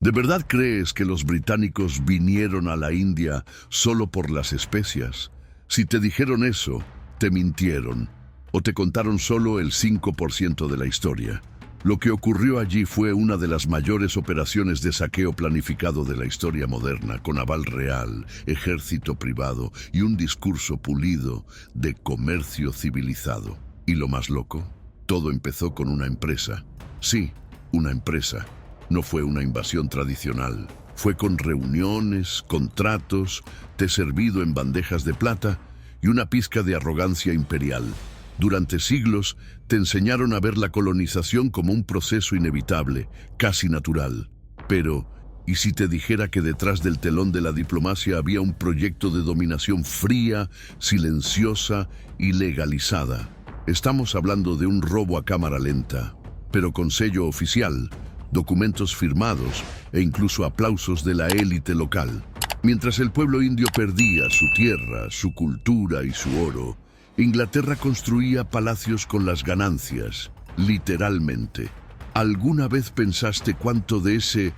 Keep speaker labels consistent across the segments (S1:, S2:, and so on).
S1: ¿De verdad crees que los británicos vinieron a la India solo por las especias? Si te dijeron eso, te mintieron o te contaron solo el 5% de la historia. Lo que ocurrió allí fue una de las mayores operaciones de saqueo planificado de la historia moderna, con aval real, ejército privado y un discurso pulido de comercio civilizado. Y lo más loco, todo empezó con una empresa. Sí, una empresa. No fue una invasión tradicional. Fue con reuniones, contratos, té servido en bandejas de plata y una pizca de arrogancia imperial. Durante siglos te enseñaron a ver la colonización como un proceso inevitable, casi natural. Pero, ¿y si te dijera que detrás del telón de la diplomacia había un proyecto de dominación fría, silenciosa y legalizada? Estamos hablando de un robo a cámara lenta, pero con sello oficial, documentos firmados e incluso aplausos de la élite local. Mientras el pueblo indio perdía su tierra, su cultura y su oro, Inglaterra construía palacios con las ganancias, literalmente. ¿Alguna vez pensaste cuánto de ese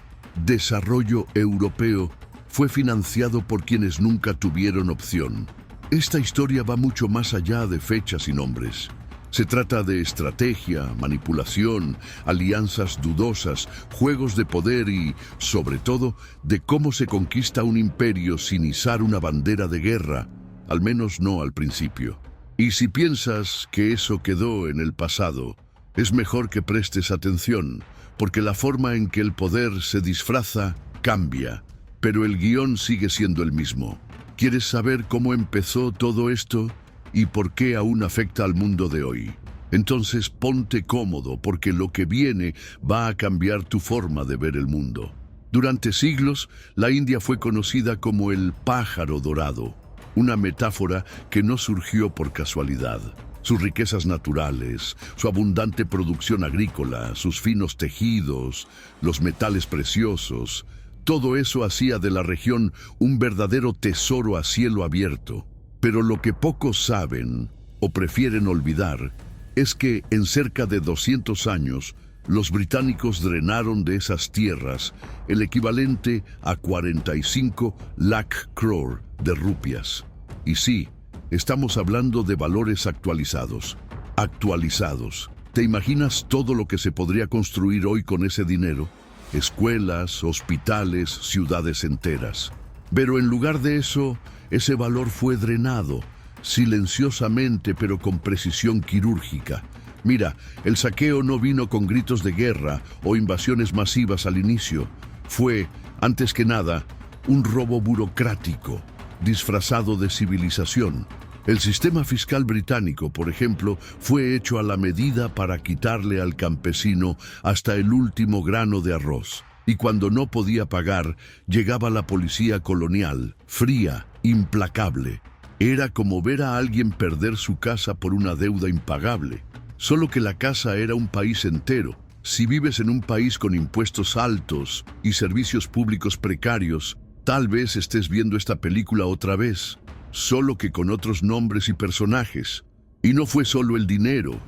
S1: desarrollo europeo fue financiado por quienes nunca tuvieron opción? Esta historia va mucho más allá de fechas y nombres. Se trata de estrategia, manipulación, alianzas dudosas, juegos de poder y, sobre todo, de cómo se conquista un imperio sin izar una bandera de guerra, al menos no al principio. Y si piensas que eso quedó en el pasado, es mejor que prestes atención, porque la forma en que el poder se disfraza cambia, pero el guión sigue siendo el mismo. ¿Quieres saber cómo empezó todo esto y por qué aún afecta al mundo de hoy? Entonces ponte cómodo, porque lo que viene va a cambiar tu forma de ver el mundo. Durante siglos, la India fue conocida como el pájaro dorado, una metáfora que no surgió por casualidad. Sus riquezas naturales, su abundante producción agrícola, sus finos tejidos, los metales preciosos, todo eso hacía de la región un verdadero tesoro a cielo abierto. Pero lo que pocos saben, o prefieren olvidar, es que en cerca de 200 años, los británicos drenaron de esas tierras el equivalente a 45 lakh crore de rupias. Y sí, estamos hablando de valores actualizados. Actualizados. ¿Te imaginas todo lo que se podría construir hoy con ese dinero? Escuelas, hospitales, ciudades enteras. Pero en lugar de eso, ese valor fue drenado, silenciosamente pero con precisión quirúrgica. Mira, el saqueo no vino con gritos de guerra o invasiones masivas al inicio. Fue, antes que nada, un robo burocrático, disfrazado de civilización. El sistema fiscal británico, por ejemplo, fue hecho a la medida para quitarle al campesino hasta el último grano de arroz. Y cuando no podía pagar, llegaba la policía colonial, fría, implacable. Era como ver a alguien perder su casa por una deuda impagable. Solo que la casa era un país entero. Si vives en un país con impuestos altos y servicios públicos precarios, tal vez estés viendo esta película otra vez, solo que con otros nombres y personajes. Y no fue solo el dinero,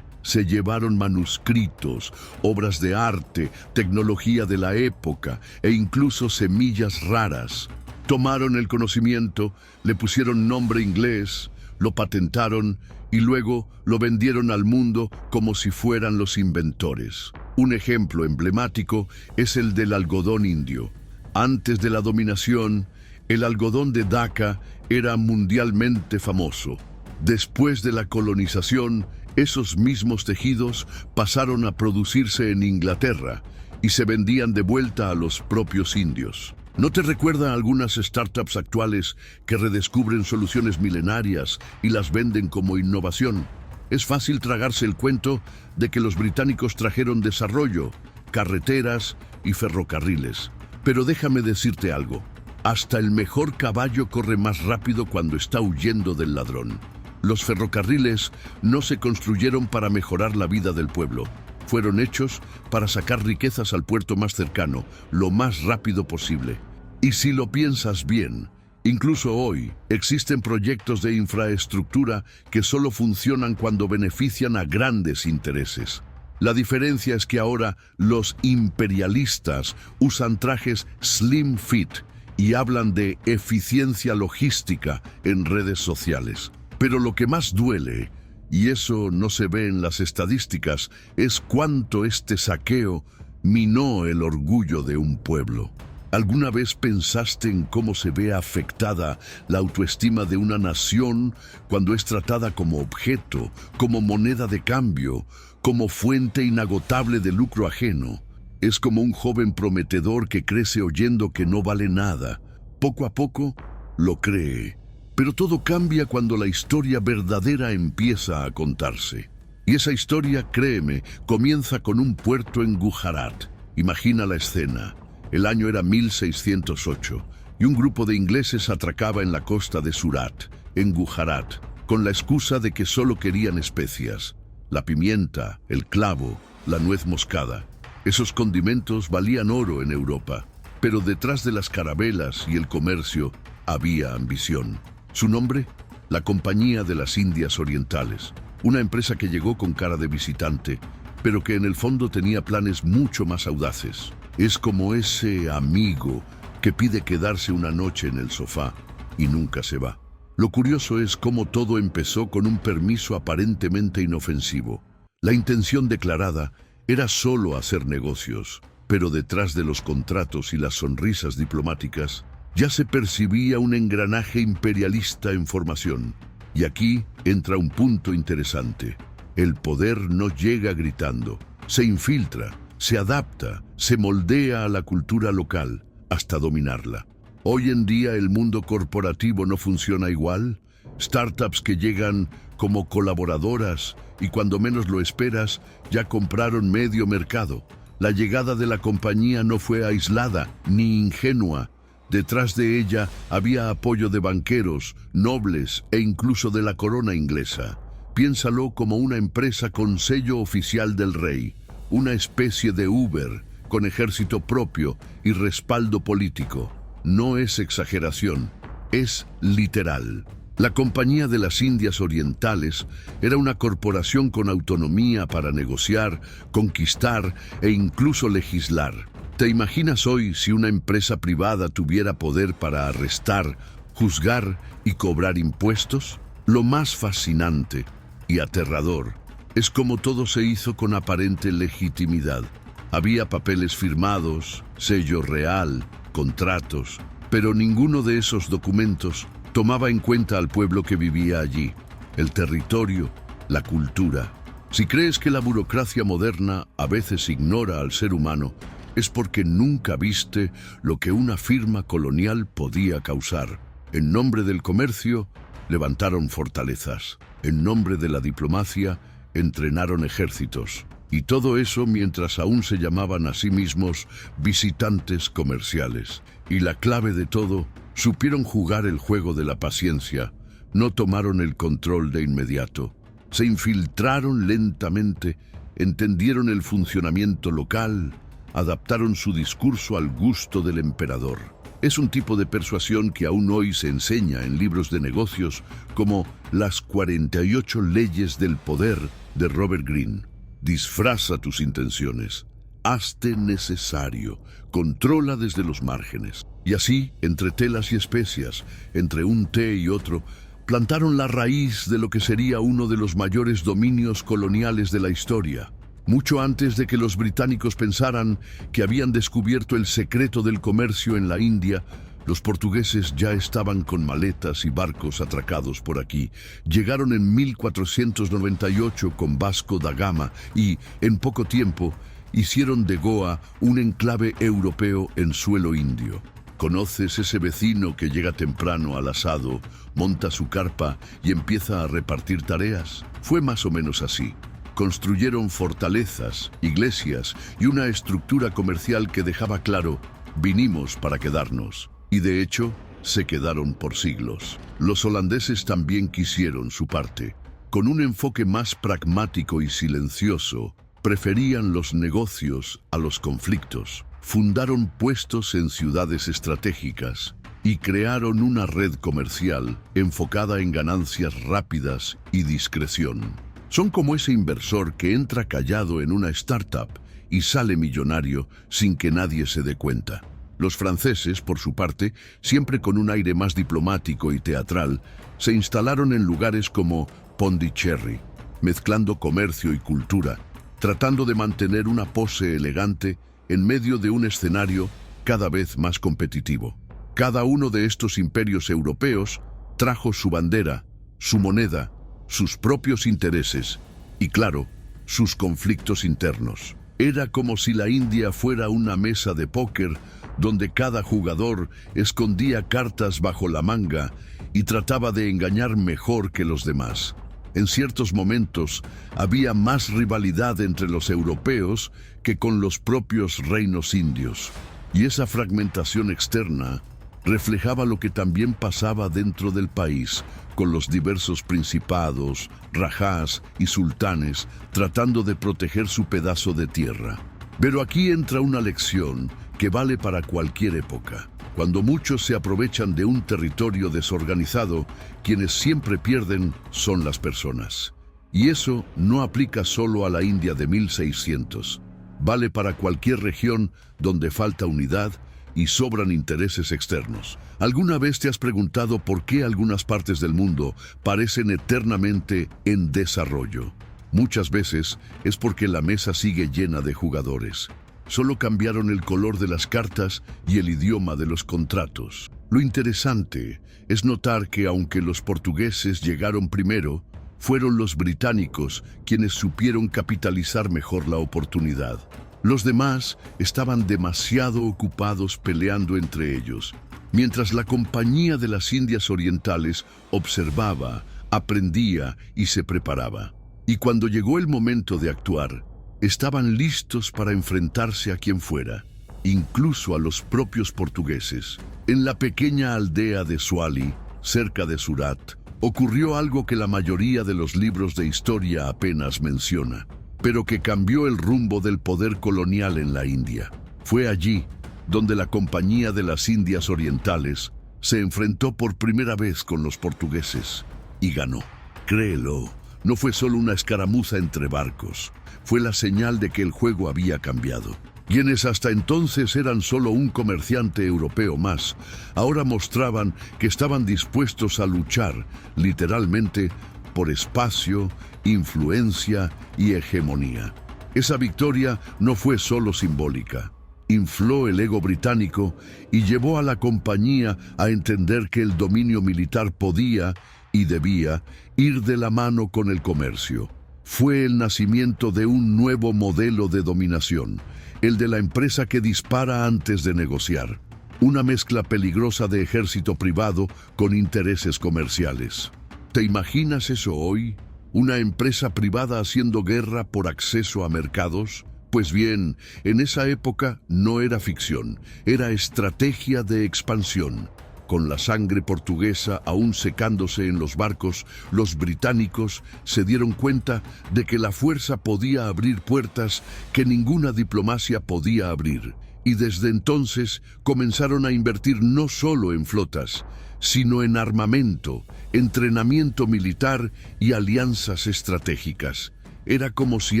S1: Se llevaron manuscritos, obras de arte, tecnología de la época e incluso semillas raras. Tomaron el conocimiento, le pusieron nombre inglés, lo patentaron y luego lo vendieron al mundo como si fueran los inventores. Un ejemplo emblemático es el del algodón indio. Antes de la dominación, el algodón de Dhaka era mundialmente famoso. Después de la colonización, esos mismos tejidos pasaron a producirse en Inglaterra y se vendían de vuelta a los propios indios. ¿No te recuerda a algunas startups actuales que redescubren soluciones milenarias y las venden como innovación? Es fácil tragarse el cuento de que los británicos trajeron desarrollo, carreteras y ferrocarriles. Pero déjame decirte algo. Hasta el mejor caballo corre más rápido cuando está huyendo del ladrón. Los ferrocarriles no se construyeron para mejorar la vida del pueblo. Fueron hechos para sacar riquezas al puerto más cercano, lo más rápido posible. Y si lo piensas bien, incluso hoy existen proyectos de infraestructura que solo funcionan cuando benefician a grandes intereses. La diferencia es que ahora los imperialistas usan trajes slim fit y hablan de eficiencia logística en redes sociales. Pero lo que más duele, y eso no se ve en las estadísticas, es cuánto este saqueo minó el orgullo de un pueblo. ¿Alguna vez pensaste en cómo se ve afectada la autoestima de una nación cuando es tratada como objeto, como moneda de cambio, como fuente inagotable de lucro ajeno? Es como un joven prometedor que crece oyendo que no vale nada. Poco a poco lo cree. Pero todo cambia cuando la historia verdadera empieza a contarse. Y esa historia, créeme, comienza con un puerto en Gujarat. Imagina la escena. El año era 1608 y un grupo de ingleses atracaba en la costa de Surat, en Gujarat, con la excusa de que solo querían especias, la pimienta, el clavo, la nuez moscada. Esos condimentos valían oro en Europa, pero detrás de las carabelas y el comercio había ambición. ¿Su nombre? La Compañía de las Indias Orientales, una empresa que llegó con cara de visitante, pero que en el fondo tenía planes mucho más audaces. Es como ese amigo que pide quedarse una noche en el sofá y nunca se va. Lo curioso es cómo todo empezó con un permiso aparentemente inofensivo. La intención declarada era solo hacer negocios, pero detrás de los contratos y las sonrisas diplomáticas ya se percibía un engranaje imperialista en formación. Y aquí entra un punto interesante. El poder no llega gritando, se infiltra, se adapta, se moldea a la cultura local hasta dominarla. Hoy en día el mundo corporativo no funciona igual. Startups que llegan como colaboradoras y cuando menos lo esperas ya compraron medio mercado. La llegada de la compañía no fue aislada ni ingenua. Detrás de ella había apoyo de banqueros, nobles e incluso de la corona inglesa. Piénsalo como una empresa con sello oficial del rey, una especie de Uber, con ejército propio y respaldo político. No es exageración, es literal. La Compañía de las Indias Orientales era una corporación con autonomía para negociar, conquistar e incluso legislar. ¿Te imaginas hoy si una empresa privada tuviera poder para arrestar, juzgar y cobrar impuestos? Lo más fascinante y aterrador es cómo todo se hizo con aparente legitimidad. Había papeles firmados, sello real, contratos, pero ninguno de esos documentos tomaba en cuenta al pueblo que vivía allí, el territorio, la cultura. Si crees que la burocracia moderna a veces ignora al ser humano, es porque nunca viste lo que una firma colonial podía causar. En nombre del comercio, levantaron fortalezas. En nombre de la diplomacia, entrenaron ejércitos. Y todo eso mientras aún se llamaban a sí mismos visitantes comerciales. Y la clave de todo, supieron jugar el juego de la paciencia. No tomaron el control de inmediato. Se infiltraron lentamente, entendieron el funcionamiento local, adaptaron su discurso al gusto del emperador. Es un tipo de persuasión que aún hoy se enseña en libros de negocios como Las 48 leyes del poder de Robert Greene. Disfraza tus intenciones, hazte necesario, controla desde los márgenes. Y así, entre telas y especias, entre un té y otro, plantaron la raíz de lo que sería uno de los mayores dominios coloniales de la historia. Mucho antes de que los británicos pensaran que habían descubierto el secreto del comercio en la India, los portugueses ya estaban con maletas y barcos atracados por aquí. Llegaron en 1498 con Vasco da Gama y, en poco tiempo, hicieron de Goa un enclave europeo en suelo indio. ¿Conoces ese vecino que llega temprano al asado, monta su carpa y empieza a repartir tareas? Fue más o menos así. Construyeron fortalezas, iglesias y una estructura comercial que dejaba claro, vinimos para quedarnos. Y de hecho, se quedaron por siglos. Los holandeses también quisieron su parte. Con un enfoque más pragmático y silencioso, preferían los negocios a los conflictos. Fundaron puestos en ciudades estratégicas y crearon una red comercial enfocada en ganancias rápidas y discreción. Son como ese inversor que entra callado en una startup y sale millonario sin que nadie se dé cuenta. Los franceses, por su parte, siempre con un aire más diplomático y teatral, se instalaron en lugares como Pondicherry, mezclando comercio y cultura, tratando de mantener una pose elegante en medio de un escenario cada vez más competitivo. Cada uno de estos imperios europeos trajo su bandera, su moneda, sus propios intereses y, claro, sus conflictos internos. Era como si la India fuera una mesa de póker donde cada jugador escondía cartas bajo la manga y trataba de engañar mejor que los demás. En ciertos momentos había más rivalidad entre los europeos que con los propios reinos indios. Y esa fragmentación externa reflejaba lo que también pasaba dentro del país, con los diversos principados, rajás y sultanes tratando de proteger su pedazo de tierra. Pero aquí entra una lección que vale para cualquier época. Cuando muchos se aprovechan de un territorio desorganizado, quienes siempre pierden son las personas. Y eso no aplica solo a la India de 1600. Vale para cualquier región donde falta unidad y sobran intereses externos. ¿Alguna vez te has preguntado por qué algunas partes del mundo parecen eternamente en desarrollo? Muchas veces es porque la mesa sigue llena de jugadores. Solo cambiaron el color de las cartas y el idioma de los contratos. Lo interesante es notar que aunque los portugueses llegaron primero, fueron los británicos quienes supieron capitalizar mejor la oportunidad. Los demás estaban demasiado ocupados peleando entre ellos, mientras la Compañía de las Indias Orientales observaba, aprendía y se preparaba. Y cuando llegó el momento de actuar, estaban listos para enfrentarse a quien fuera, incluso a los propios portugueses. En la pequeña aldea de Swali, cerca de Surat, ocurrió algo que la mayoría de los libros de historia apenas menciona, pero que cambió el rumbo del poder colonial en la India. Fue allí donde la Compañía de las Indias Orientales se enfrentó por primera vez con los portugueses y ganó. Créelo, no fue solo una escaramuza entre barcos, fue la señal de que el juego había cambiado. Quienes hasta entonces eran solo un comerciante europeo más, ahora mostraban que estaban dispuestos a luchar, literalmente, por espacio, influencia y hegemonía. Esa victoria no fue solo simbólica. Infló el ego británico y llevó a la compañía a entender que el dominio militar podía y debía ir de la mano con el comercio. Fue el nacimiento de un nuevo modelo de dominación, el de la empresa que dispara antes de negociar. Una mezcla peligrosa de ejército privado con intereses comerciales. ¿Te imaginas eso hoy? ¿Una empresa privada haciendo guerra por acceso a mercados? Pues bien, en esa época no era ficción, era estrategia de expansión. Con la sangre portuguesa aún secándose en los barcos, los británicos se dieron cuenta de que la fuerza podía abrir puertas que ninguna diplomacia podía abrir. Y desde entonces comenzaron a invertir no solo en flotas, sino en armamento, entrenamiento militar y alianzas estratégicas. Era como si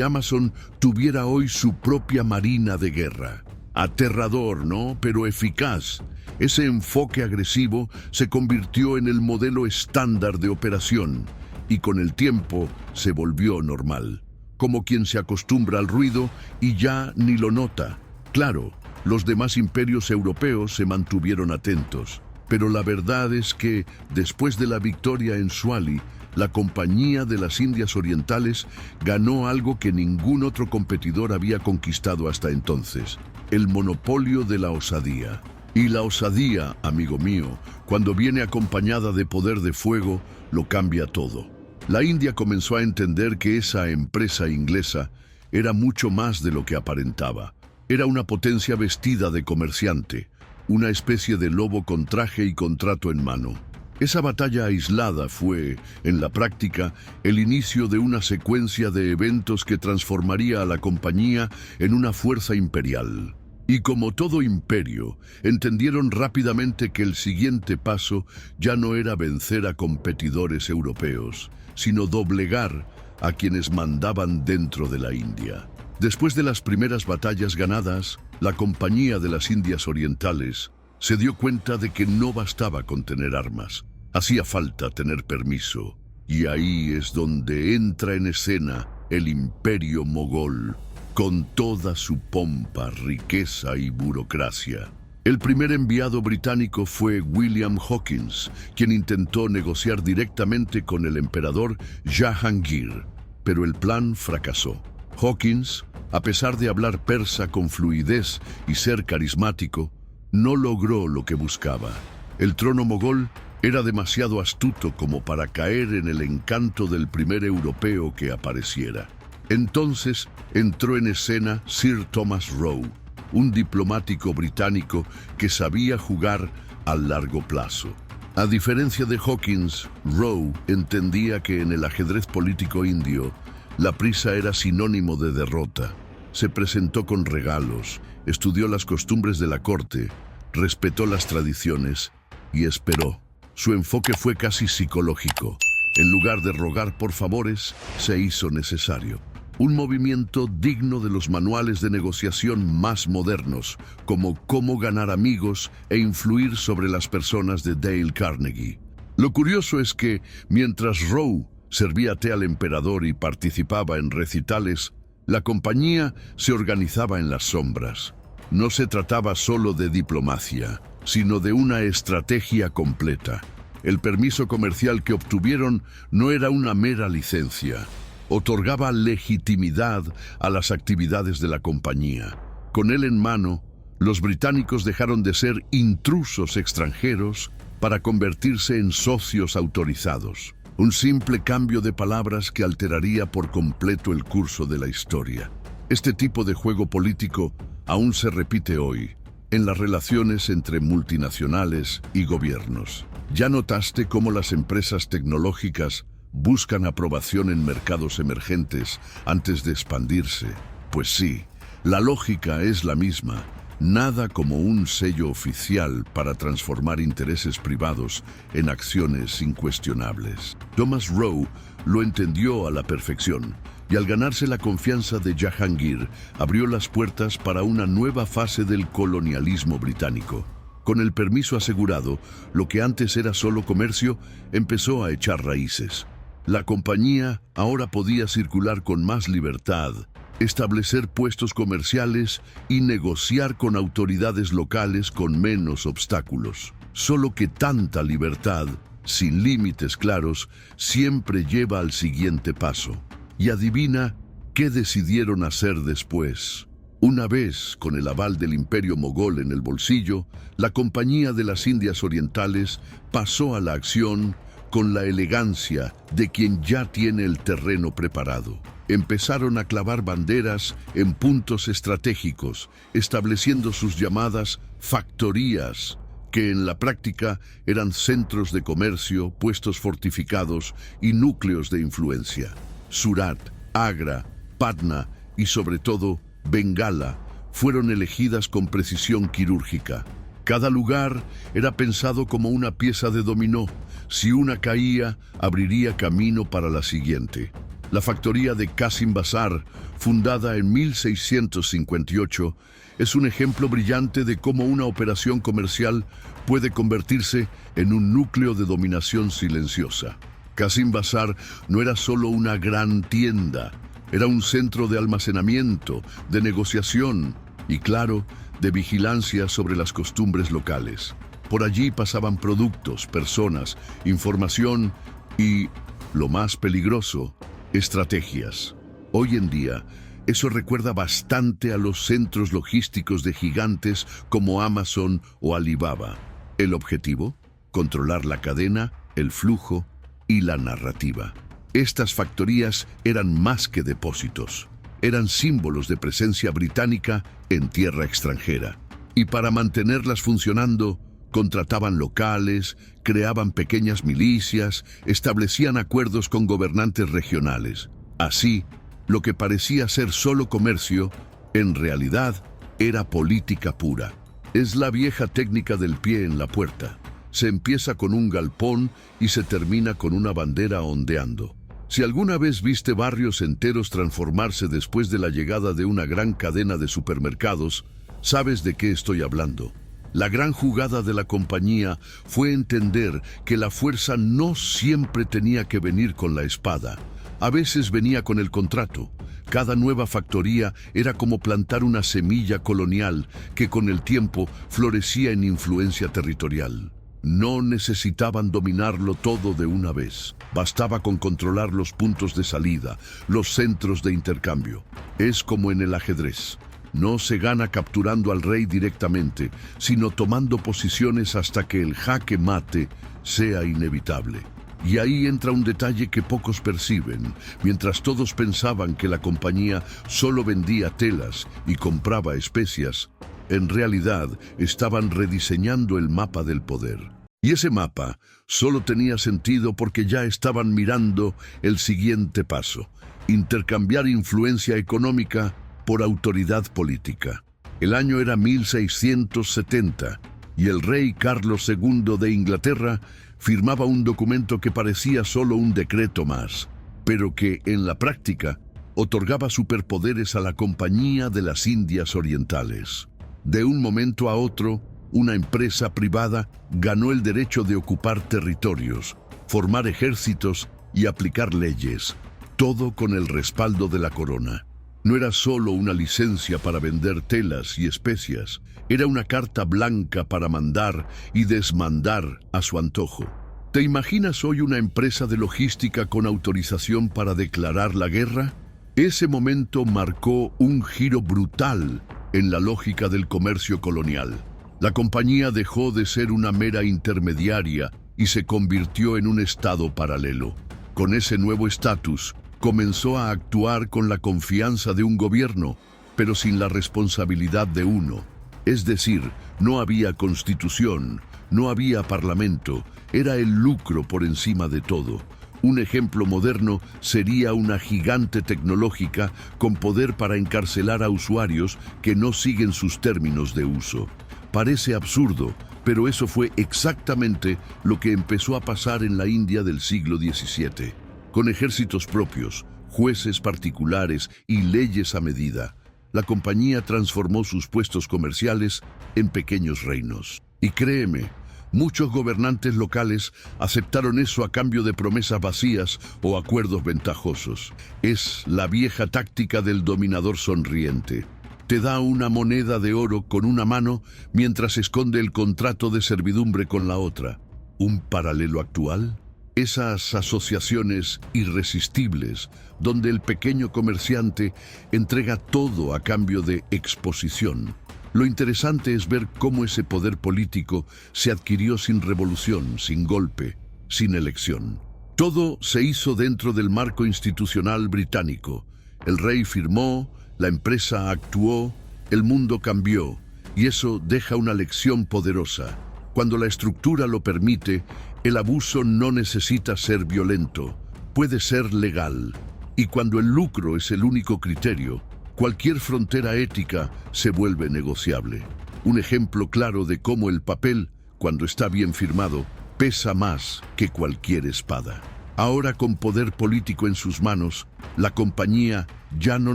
S1: Amazon tuviera hoy su propia marina de guerra. Aterrador, ¿no? Pero eficaz. Ese enfoque agresivo se convirtió en el modelo estándar de operación y con el tiempo se volvió normal. Como quien se acostumbra al ruido y ya ni lo nota. Claro, los demás imperios europeos se mantuvieron atentos, pero la verdad es que, después de la victoria en Swali, la Compañía de las Indias Orientales ganó algo que ningún otro competidor había conquistado hasta entonces: el monopolio de la osadía. Y la osadía, amigo mío, cuando viene acompañada de poder de fuego, lo cambia todo. La India comenzó a entender que esa empresa inglesa era mucho más de lo que aparentaba. Era una potencia vestida de comerciante, una especie de lobo con traje y contrato en mano. Esa batalla aislada fue, en la práctica, el inicio de una secuencia de eventos que transformaría a la compañía en una fuerza imperial. Y como todo imperio, entendieron rápidamente que el siguiente paso ya no era vencer a competidores europeos, sino doblegar a quienes mandaban dentro de la India. Después de las primeras batallas ganadas, la Compañía de las Indias Orientales se dio cuenta de que no bastaba con tener armas, hacía falta tener permiso. Y ahí es donde entra en escena el Imperio Mogol, con toda su pompa, riqueza y burocracia. El primer enviado británico fue William Hawkins, quien intentó negociar directamente con el emperador Jahangir, pero el plan fracasó. Hawkins, a pesar de hablar persa con fluidez y ser carismático, no logró lo que buscaba. El trono mogol era demasiado astuto como para caer en el encanto del primer europeo que apareciera. Entonces entró en escena Sir Thomas Roe, un diplomático británico que sabía jugar a largo plazo. A diferencia de Hawkins, Roe entendía que en el ajedrez político indio, la prisa era sinónimo de derrota. Se presentó con regalos, estudió las costumbres de la corte, respetó las tradiciones y esperó. Su enfoque fue casi psicológico. En lugar de rogar por favores, se hizo necesario. Un movimiento digno de los manuales de negociación más modernos, como Cómo ganar amigos e influir sobre las personas de Dale Carnegie. Lo curioso es que, mientras Roe servía té al emperador y participaba en recitales, la compañía se organizaba en las sombras. No se trataba solo de diplomacia, sino de una estrategia completa. El permiso comercial que obtuvieron no era una mera licencia. Otorgaba legitimidad a las actividades de la compañía. Con él en mano, los británicos dejaron de ser intrusos extranjeros para convertirse en socios autorizados. Un simple cambio de palabras que alteraría por completo el curso de la historia. Este tipo de juego político aún se repite hoy en las relaciones entre multinacionales y gobiernos. ¿Ya notaste cómo las empresas tecnológicas buscan aprobación en mercados emergentes antes de expandirse? Pues sí, la lógica es la misma. Nada como un sello oficial para transformar intereses privados en acciones incuestionables. Thomas Roe lo entendió a la perfección y al ganarse la confianza de Jahangir, abrió las puertas para una nueva fase del colonialismo británico. Con el permiso asegurado, lo que antes era solo comercio empezó a echar raíces. La compañía ahora podía circular con más libertad, establecer puestos comerciales y negociar con autoridades locales con menos obstáculos. Solo que tanta libertad, sin límites claros, siempre lleva al siguiente paso. Y adivina qué decidieron hacer después. Una vez, con el aval del Imperio Mogol en el bolsillo, la Compañía de las Indias Orientales pasó a la acción con la elegancia de quien ya tiene el terreno preparado. Empezaron a clavar banderas en puntos estratégicos, estableciendo sus llamadas factorías, que en la práctica eran centros de comercio, puestos fortificados y núcleos de influencia. Surat, Agra, Patna y sobre todo Bengala fueron elegidas con precisión quirúrgica. Cada lugar era pensado como una pieza de dominó. Si una caía, abriría camino para la siguiente. La factoría de Qasim Bazar, fundada en 1658, es un ejemplo brillante de cómo una operación comercial puede convertirse en un núcleo de dominación silenciosa. Qasim Bazar no era solo una gran tienda, era un centro de almacenamiento, de negociación y, claro, de vigilancia sobre las costumbres locales. Por allí pasaban productos, personas, información y, lo más peligroso, estrategias. Hoy en día, eso recuerda bastante a los centros logísticos de gigantes como Amazon o Alibaba. El objetivo: controlar la cadena, el flujo y la narrativa. Estas factorías eran más que depósitos. Eran símbolos de presencia británica en tierra extranjera. Y para mantenerlas funcionando, contrataban locales, creaban pequeñas milicias, establecían acuerdos con gobernantes regionales. Así, lo que parecía ser solo comercio, en realidad era política pura. Es la vieja técnica del pie en la puerta. Se empieza con un galpón y se termina con una bandera ondeando. Si alguna vez viste barrios enteros transformarse después de la llegada de una gran cadena de supermercados, sabes de qué estoy hablando. La gran jugada de la compañía fue entender que la fuerza no siempre tenía que venir con la espada. A veces venía con el contrato. Cada nueva factoría era como plantar una semilla colonial que con el tiempo florecía en influencia territorial. No necesitaban dominarlo todo de una vez. Bastaba con controlar los puntos de salida, los centros de intercambio. Es como en el ajedrez. No se gana capturando al rey directamente, sino tomando posiciones hasta que el jaque mate sea inevitable. Y ahí entra un detalle que pocos perciben. Mientras todos pensaban que la compañía solo vendía telas y compraba especias, en realidad estaban rediseñando el mapa del poder. Y ese mapa solo tenía sentido porque ya estaban mirando el siguiente paso: intercambiar influencia económica por autoridad política. El año era 1670 y el rey Carlos II de Inglaterra firmaba un documento que parecía solo un decreto más, pero que, en la práctica, otorgaba superpoderes a la Compañía de las Indias Orientales. De un momento a otro, una empresa privada ganó el derecho de ocupar territorios, formar ejércitos y aplicar leyes, todo con el respaldo de la corona. No era solo una licencia para vender telas y especias, era una carta blanca para mandar y desmandar a su antojo. ¿Te imaginas hoy una empresa de logística con autorización para declarar la guerra? Ese momento marcó un giro brutal en la lógica del comercio colonial. La compañía dejó de ser una mera intermediaria y se convirtió en un estado paralelo. Con ese nuevo estatus, comenzó a actuar con la confianza de un gobierno, pero sin la responsabilidad de uno. Es decir, no había constitución, no había parlamento, era el lucro por encima de todo. Un ejemplo moderno sería una gigante tecnológica con poder para encarcelar a usuarios que no siguen sus términos de uso. Parece absurdo, pero eso fue exactamente lo que empezó a pasar en la India del siglo XVII. Con ejércitos propios, jueces particulares y leyes a medida, la compañía transformó sus puestos comerciales en pequeños reinos. Y créeme, muchos gobernantes locales aceptaron eso a cambio de promesas vacías o acuerdos ventajosos. Es la vieja táctica del dominador sonriente. Te da una moneda de oro con una mano mientras esconde el contrato de servidumbre con la otra. ¿Un paralelo actual? Esas asociaciones irresistibles, donde el pequeño comerciante entrega todo a cambio de exposición. Lo interesante es ver cómo ese poder político se adquirió sin revolución, sin golpe, sin elección. Todo se hizo dentro del marco institucional británico. El rey firmó, la empresa actuó, el mundo cambió, y eso deja una lección poderosa. Cuando la estructura lo permite, el abuso no necesita ser violento, puede ser legal. Y cuando el lucro es el único criterio, cualquier frontera ética se vuelve negociable. Un ejemplo claro de cómo el papel, cuando está bien firmado, pesa más que cualquier espada. Ahora, con poder político en sus manos, la compañía ya no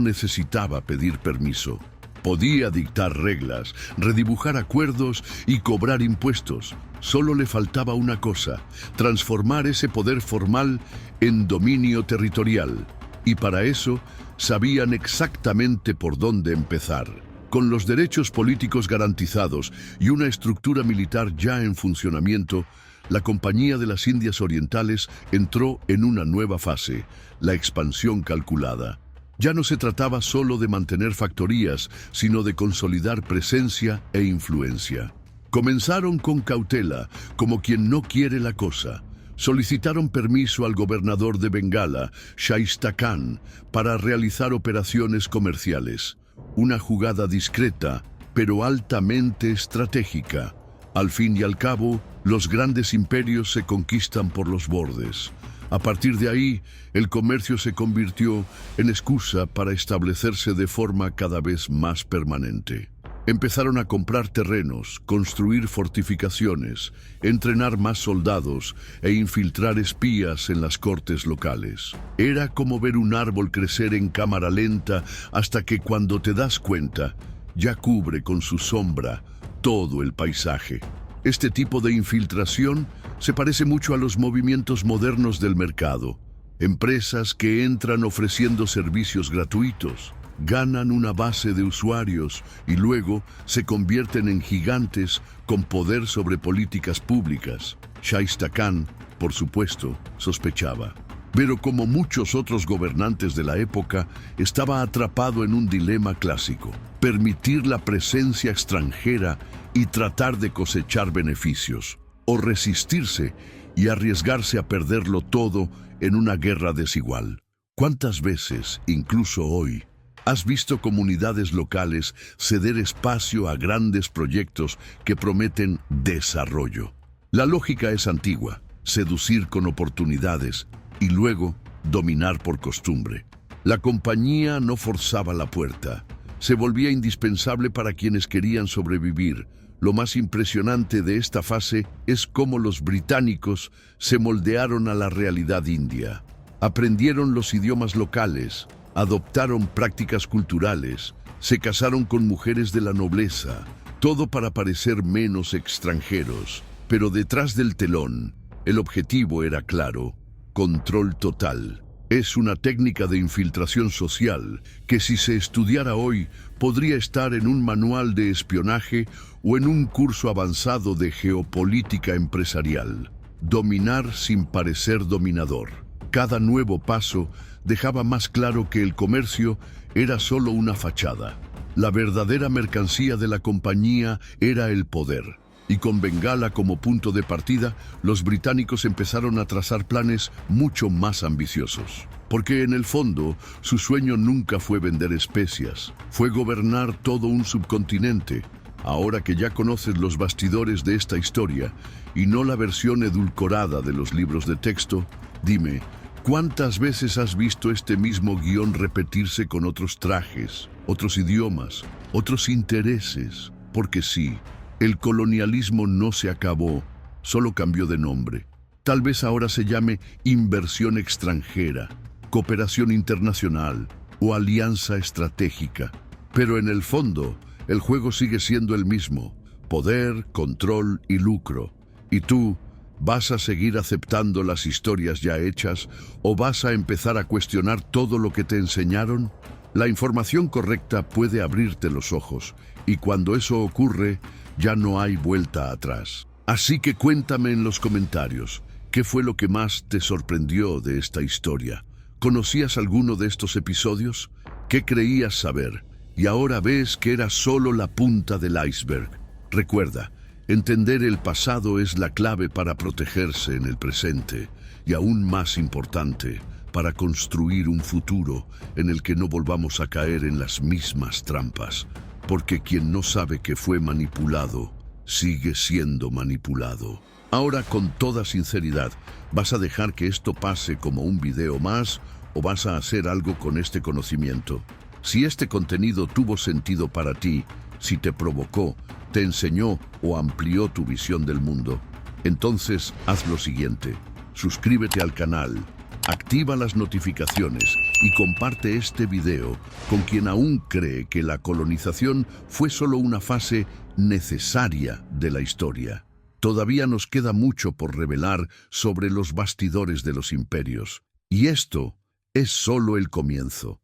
S1: necesitaba pedir permiso. Podía dictar reglas, redibujar acuerdos y cobrar impuestos. Solo le faltaba una cosa: transformar ese poder formal en dominio territorial. Y para eso, sabían exactamente por dónde empezar. Con los derechos políticos garantizados y una estructura militar ya en funcionamiento, la Compañía de las Indias Orientales entró en una nueva fase, la expansión calculada. Ya no se trataba solo de mantener factorías, sino de consolidar presencia e influencia. Comenzaron con cautela, como quien no quiere la cosa. Solicitaron permiso al gobernador de Bengala, Shaista Khan, para realizar operaciones comerciales. Una jugada discreta, pero altamente estratégica. Al fin y al cabo, los grandes imperios se conquistan por los bordes. A partir de ahí, el comercio se convirtió en excusa para establecerse de forma cada vez más permanente. Empezaron a comprar terrenos, construir fortificaciones, entrenar más soldados e infiltrar espías en las cortes locales. Era como ver un árbol crecer en cámara lenta hasta que cuando te das cuenta, ya cubre con su sombra todo el paisaje. Este tipo de infiltración se parece mucho a los movimientos modernos del mercado. Empresas que entran ofreciendo servicios gratuitos, ganan una base de usuarios y luego se convierten en gigantes con poder sobre políticas públicas. Shaista Khan, por supuesto, sospechaba. Pero como muchos otros gobernantes de la época, estaba atrapado en un dilema clásico: permitir la presencia extranjera y tratar de cosechar beneficios, o resistirse y arriesgarse a perderlo todo en una guerra desigual. ¿Cuántas veces, incluso hoy, has visto comunidades locales ceder espacio a grandes proyectos que prometen desarrollo? La lógica es antigua: seducir con oportunidades y luego dominar por costumbre. La compañía no forzaba la puerta, se volvía indispensable para quienes querían sobrevivir. Lo más impresionante de esta fase es cómo los británicos se moldearon a la realidad india. Aprendieron los idiomas locales, adoptaron prácticas culturales, se casaron con mujeres de la nobleza, todo para parecer menos extranjeros. Pero detrás del telón, el objetivo era claro: control total. Es una técnica de infiltración social que, si se estudiara hoy, podría estar en un manual de espionaje o en un curso avanzado de geopolítica empresarial. Dominar sin parecer dominador. Cada nuevo paso dejaba más claro que el comercio era solo una fachada. La verdadera mercancía de la compañía era el poder. Y con Bengala como punto de partida, los británicos empezaron a trazar planes mucho más ambiciosos. Porque en el fondo, su sueño nunca fue vender especias, fue gobernar todo un subcontinente. Ahora que ya conoces los bastidores de esta historia, y no la versión edulcorada de los libros de texto, dime, ¿cuántas veces has visto este mismo guión repetirse con otros trajes, otros idiomas, otros intereses? Porque sí, el colonialismo no se acabó, solo cambió de nombre. Tal vez ahora se llame inversión extranjera, cooperación internacional o alianza estratégica. Pero en el fondo, el juego sigue siendo el mismo: poder, control y lucro. ¿Y tú vas a seguir aceptando las historias ya hechas o vas a empezar a cuestionar todo lo que te enseñaron? La información correcta puede abrirte los ojos, y cuando eso ocurre, ya no hay vuelta atrás. Así que cuéntame en los comentarios, ¿qué fue lo que más te sorprendió de esta historia? ¿Conocías alguno de estos episodios? ¿Qué creías saber? Y ahora ves que era solo la punta del iceberg. Recuerda, entender el pasado es la clave para protegerse en el presente, y aún más importante, para construir un futuro en el que no volvamos a caer en las mismas trampas. Porque quien no sabe que fue manipulado, sigue siendo manipulado. Ahora, con toda sinceridad, ¿vas a dejar que esto pase como un video más o vas a hacer algo con este conocimiento? Si este contenido tuvo sentido para ti, si te provocó, te enseñó o amplió tu visión del mundo, entonces haz lo siguiente: suscríbete al canal, activa las notificaciones y comparte este video con quien aún cree que la colonización fue solo una fase necesaria de la historia. Todavía nos queda mucho por revelar sobre los bastidores de los imperios, y esto es solo el comienzo.